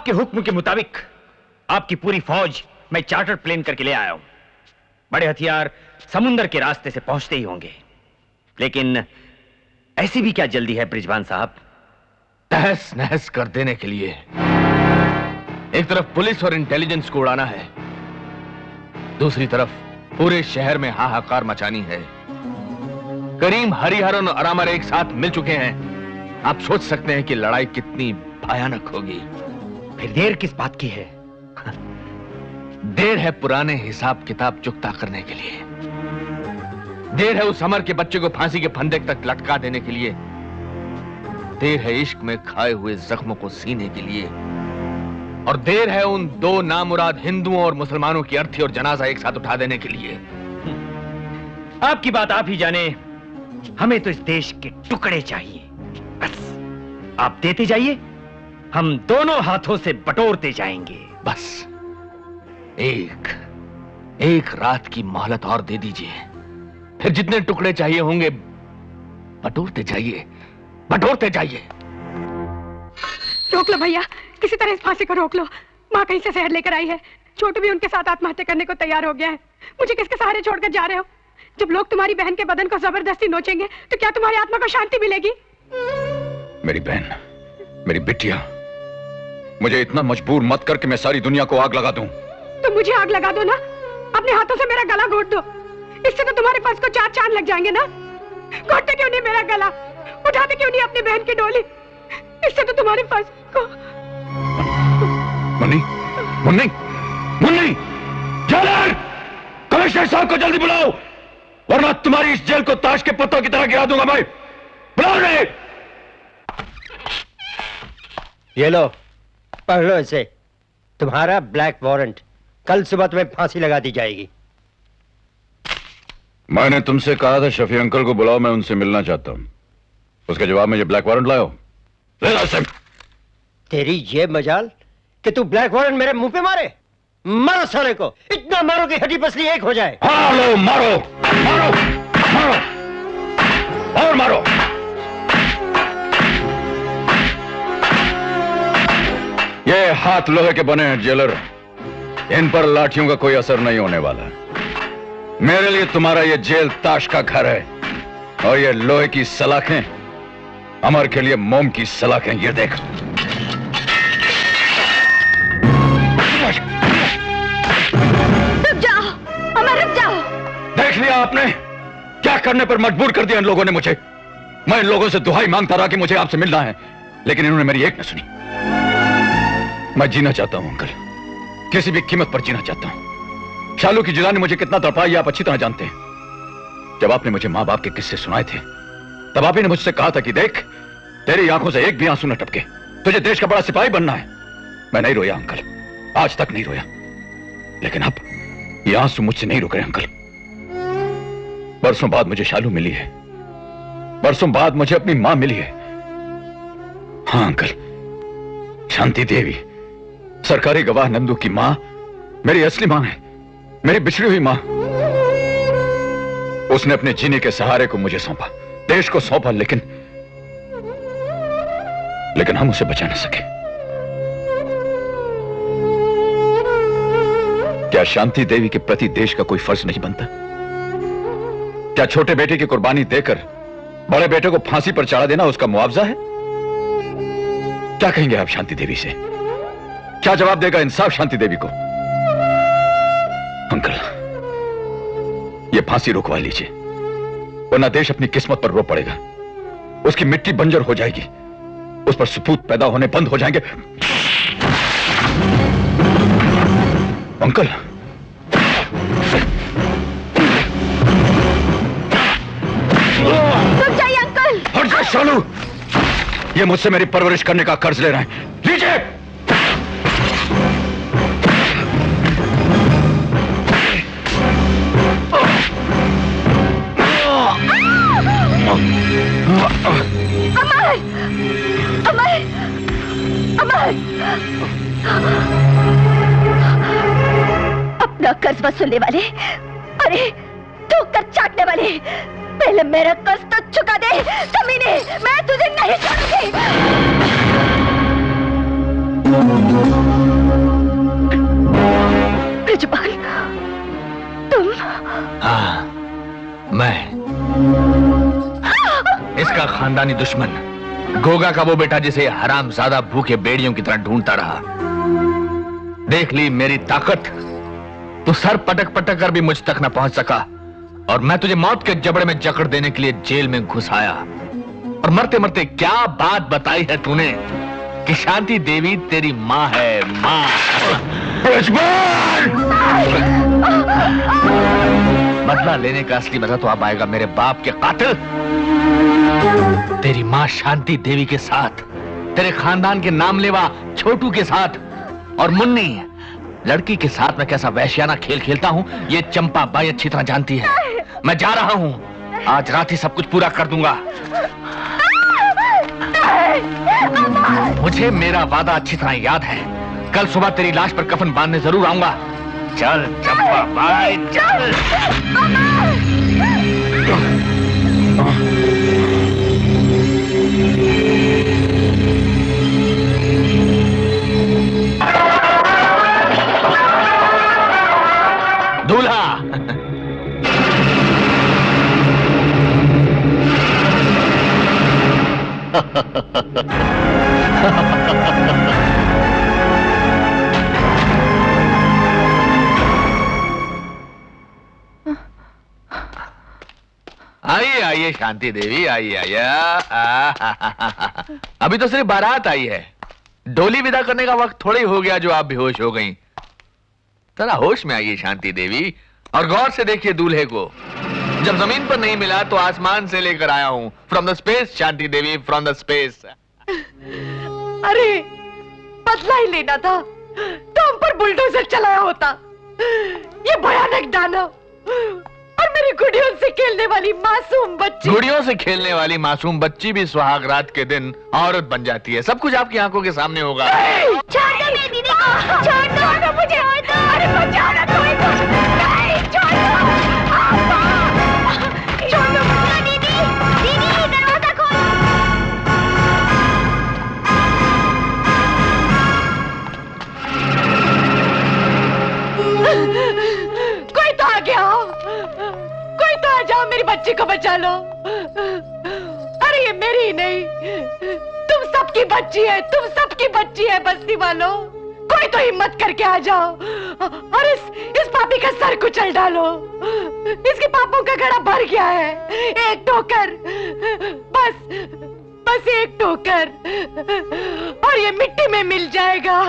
आपके हुक्म के मुताबिक आपकी पूरी फौज मैं चार्टर प्लेन करके ले आया हूं। बड़े हथियार समुंदर के रास्ते से पहुंचते ही होंगे, लेकिन ऐसी भी क्या जल्दी है बृजवान साहब? तहस नहस कर देने के लिए एक तरफ पुलिस और इंटेलिजेंस को उड़ाना है, दूसरी तरफ पूरे शहर में हाहाकार मचानी है। करीम, हरिहरन और अरामर एक साथ मिल चुके हैं। आप सोच सकते हैं कि लड़ाई कितनी भयानक होगी। फिर देर किस बात की है? देर है पुराने हिसाब किताब चुकता करने के लिए। देर है उस अमर के बच्चे को फांसी के फंदे तक लटका देने के लिए। देर है इश्क में खाए हुए जख्मों को सीने के लिए। और देर है उन दो नामुराद हिंदुओं और मुसलमानों की अर्थी और जनाजा एक साथ उठा देने के लिए। आपकी बात आप ही जाने। हमें तो इस देश के टुकड़े चाहिए, बस आप देते जाइए, हम दोनों हाथों से बटोरते जाएंगे। बस एक रात की मोहलत और दे दीजिए, फिर जितने टुकड़े चाहिए होंगे बटोरते जाइए, बटोरते जाइए। रोक लो भैया, किसी तरह इस फांसी को रोक लो। माँ कहीं से शहर लेकर आई है, छोटू भी उनके साथ आत्महत्या करने को तैयार हो गया है। मुझे किसके सहारे छोड़कर जा रहे हो? जब लोग तुम्हारी बहन के बदन को जबरदस्ती नोचेंगे तो क्या तुम्हारी आत्मा को शांति मिलेगी? मेरी बहन, मेरी बिटिया, मुझे इतना मजबूर मत कर कि मैं सारी दुनिया को आग लगा दूं। तो मुझे आग लगा दो ना, अपने हाथों से मेरा गला घोट दो। इससे तो तुम्हारे पास को 4 चांद लग जाएंगे ना। घोटते क्यों नहीं मेरा गला? उठाते क्यों नहीं अपनी बहन की डोली? इससे तो तुम्हारे पास को... मुन्नी, मुन्नी, मुन्नी, जेलर, कमिश्नर साहब को जल्दी बुलाओ, वरना तुम्हारी इस जेल को ताश के पत्तों की तरह गिरा दूंगा मैं। बुलाओ रे। ये लो, पढ़ लो इसे। तुम्हारा ब्लैक वारंट, कल सुबह तुम्हें फांसी लगा दी जाएगी। मैंने तुमसे कहा था शफी अंकल को बुलाओ, मैं उनसे मिलना चाहता हूं। उसके जवाब में ये ब्लैक वारंट लाओ। ले ला इसे। तेरी ये मजाल कि तू ब्लैक वारंट मेरे मुंह पे मारे। मारो साले को, इतना मारो कि हड्डी पसली एक हो जाए। हाँ लो, मारो मारो मारो और मारो। ये हाथ लोहे के बने हैं जेलर, इन पर लाठियों का कोई असर नहीं होने वाला। मेरे लिए तुम्हारा ये जेल ताश का घर है, और ये लोहे की सलाखें अमर के लिए मोम की सलाखें। ये देख। रुक जाओ अमर, रुक जाओ। देख लिया आपने, क्या करने पर मजबूर कर दिया इन लोगों ने मुझे। मैं इन लोगों से दुहाई मांगता रहा कि मुझे आपसे मिलना है, लेकिन इन्होंने मेरी एक न सुनी। मैं जीना चाहता हूं अंकल, किसी भी कीमत पर जीना चाहता हूं। शालू की जुदाई ने मुझे कितना तड़पाई आप अच्छी तरह जानते हैं। जब आपने मुझे मां बाप के किस्से सुनाए थे, तब आप ही ने मुझसे कहा था कि देख, तेरी आंखों से एक भी आंसू न टपके, तुझे देश का बड़ा सिपाही बनना है। मैं नहीं रोया अंकल, आज तक नहीं रोया, लेकिन अब ये आंसू मुझसे नहीं रुक रहे अंकल। बरसों बाद मुझे शालू मिली है, बरसों बाद मुझे अपनी मां मिली है। हाँ अंकल, शांति देवी, सरकारी गवाह नंदू की मां मेरी असली मां है, मेरी बिछड़ी हुई मां। उसने अपने जीने के सहारे को मुझे सौंपा, देश को सौंपा, लेकिन हम उसे बचा न सके। क्या शांति देवी के प्रति देश का कोई फर्ज नहीं बनता? क्या छोटे बेटे की कुर्बानी देकर बड़े बेटे को फांसी पर चढ़ा देना उसका मुआवजा है? क्या कहेंगे आप शांति देवी से? क्या जवाब देगा इंसाफ शांति देवी को? अंकल, ये फांसी रुकवा लीजिए, वरना देश अपनी किस्मत पर रो पड़ेगा। उसकी मिट्टी बंजर हो जाएगी, उस पर सपूत पैदा होने बंद हो जाएंगे। अंकल, रुक जाइए अंकल। हट जा शालू, ये मुझसे मेरी परवरिश करने का कर्ज ले रहे हैं। लीजिए। अमर, अमर, अमर, अपना कर्ज वसूलने वाले, अरे ठोकर चाटने वाले, पहले मेरा कर्ज तो चुका दे। कमीने, मैं तुझे नहीं छोड़ूंगी। ब्रिजपाल, तुम? हाँ, मैं इसका खानदानी दुश्मन, गोगा का वो बेटा जिसे हरामजादा भूखे बेड़ियों की तरह ढूंढता रहा। देख ली मेरी ताकत, तू सर पटक पटक कर भी मुझ तक न पहुंच सका और मैं तुझे मौत के जबड़े में जकड़ देने के लिए जेल में घुस आया। और मरते मरते क्या बात बताई है तूने कि शांति देवी तेरी माँ है, माँ। बदला लेने का असली मजा तो अब आएगा मेरे बाप के कातिल। तेरी माँ शांति देवी के साथ, तेरे खानदान के नामलेवा छोटू के साथ और मुन्नी लड़की के साथ मैं कैसा वैश्याना खेल खेलता हूँ ये चंपा बाई अच्छी तरह जानती है। मैं जा रहा हूँ, आज रात ही सब कुछ पूरा कर दूंगा। मुझे मेरा वादा अच्छी तरह याद है, कल सुबह तेरी लाश पर कफन बांधने जरूर आऊंगा। चल चंपा बाई चल। दूल्हा आइए आइए शांति देवी, आइए आइए। अभी तो सिर्फ बारात आई है, डोली विदा करने का वक्त थोड़ी हो गया जो आप बेहोश हो गई। जरा होश में आइए शांति देवी और गौर से देखिए दूल्हे को। जब जमीन पर नहीं मिला तो आसमान से लेकर आया हूं, from the space Shanti Devi, from the space. अरे बदला ही लेना था तो हम पर बुलडोजर चलाया होता। ये भयानक दानव और मेरी गुड़ियों से खेलने वाली मासूम बच्ची। गुड़ियों से खेलने वाली मासूम बच्ची भी सुहाग रात के दिन औरत बन जाती है। सब कुछ आपकी आंखों के सामने होगा। छोड़ दो मेरी दीदी को, छोड़ दो मुझे, अरे बचाओ ना कोई को। नहीं छोड़ दो, छोड़ दो दीदी, दीदी दरवाजा खोलो। कोई तो आ गया हो, कोई तो आ जाओ, मेरी बच्ची को बचा लो। अरे ये मेरी ही नहीं, तुम सबकी बच्ची है, तुम सबकी बच्ची है बस्ती वालों। कोई तो हिम्मत करके आ जाओ और इस पापी का सर कुचल डालो। इसके पापों का घड़ा भर गया है। एक ठोकर, बस एक ठोकर और ये मिट्टी में मिल जाएगा।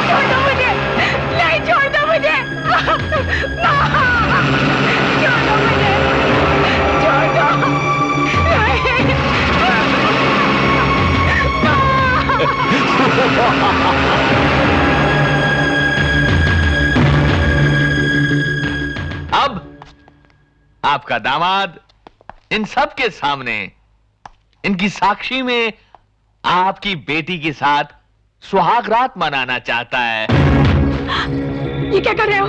छोड़ो मुझे, नहीं छोड़ो मुझे, छोड़ो मुझे, छोड़ो, अब आपका दामाद इन सब के सामने, इनकी साक्षी में आपकी बेटी के साथ सुहाग रात मनाना चाहता है। ये क्या कर रहे हो?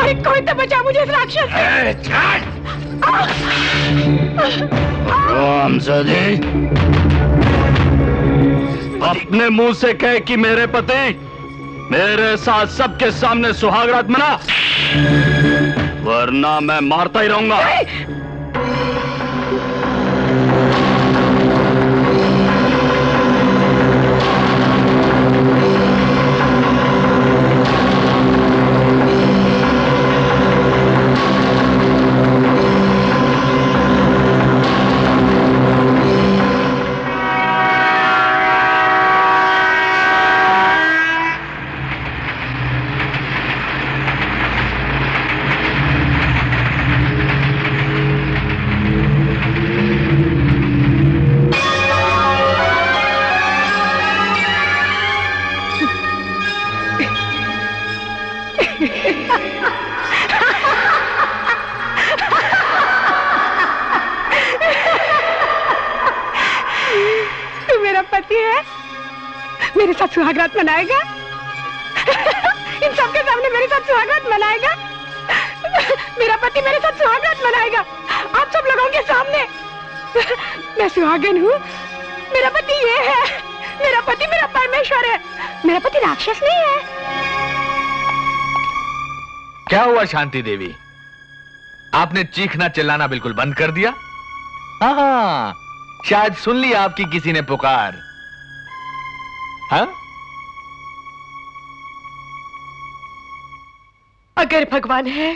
अरे कोई तो बचा मुझे इस राक्षस से। अपने मुंह से कह कि मेरे पति मेरे साथ सबके सामने सुहाग रात मना, वरना मैं मारता ही रहूंगा। पति है मेरे साथ सुहागरात मनाएगा। इन सबके सामने मेरे साथ सुहागरात मनाएगा। मेरा पति मेरे साथ सुहागरात मनाएगा आप सब लोगों के सामने। मैं सुहागन हूँ, मेरा पति ये है, मेरा पति मेरा परमेश्वर है, मेरा पति राक्षस नहीं है। क्या हुआ शांति देवी, आपने चीखना चिल्लाना बिल्कुल बंद कर दिया? हाँ, शायद सुन ली आपकी किसी ने पुकार। हाँ? अगर भगवान है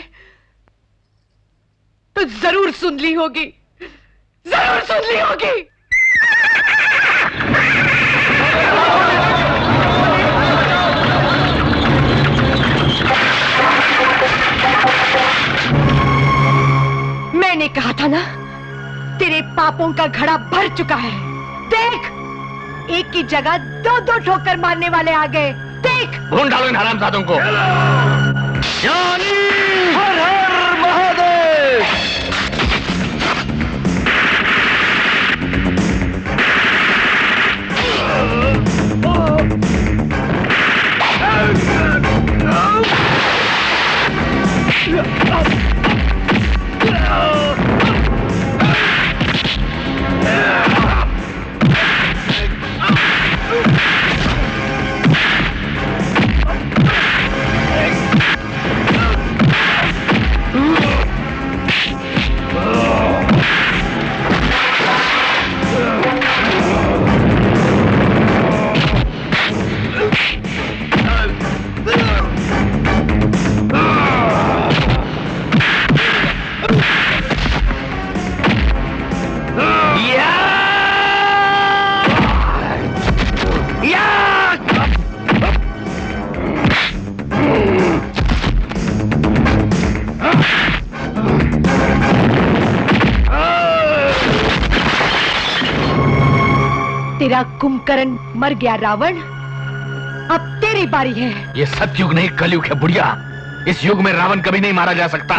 तो जरूर सुन ली होगी, जरूर सुन ली होगी। मैंने कहा था ना, तेरे पापों का घड़ा भर चुका है। देख, एक की जगह दो दो ठोकर मारने वाले आ गए। देख, भून डालो इन हरामजादों को। ज्ञानी हर हर महादेव। तेरा कुंभकर्ण मर गया रावण, अब तेरी बारी है। ये सतयुग नहीं कलयुग है बुढ़िया, इस युग में रावण कभी नहीं मारा जा सकता।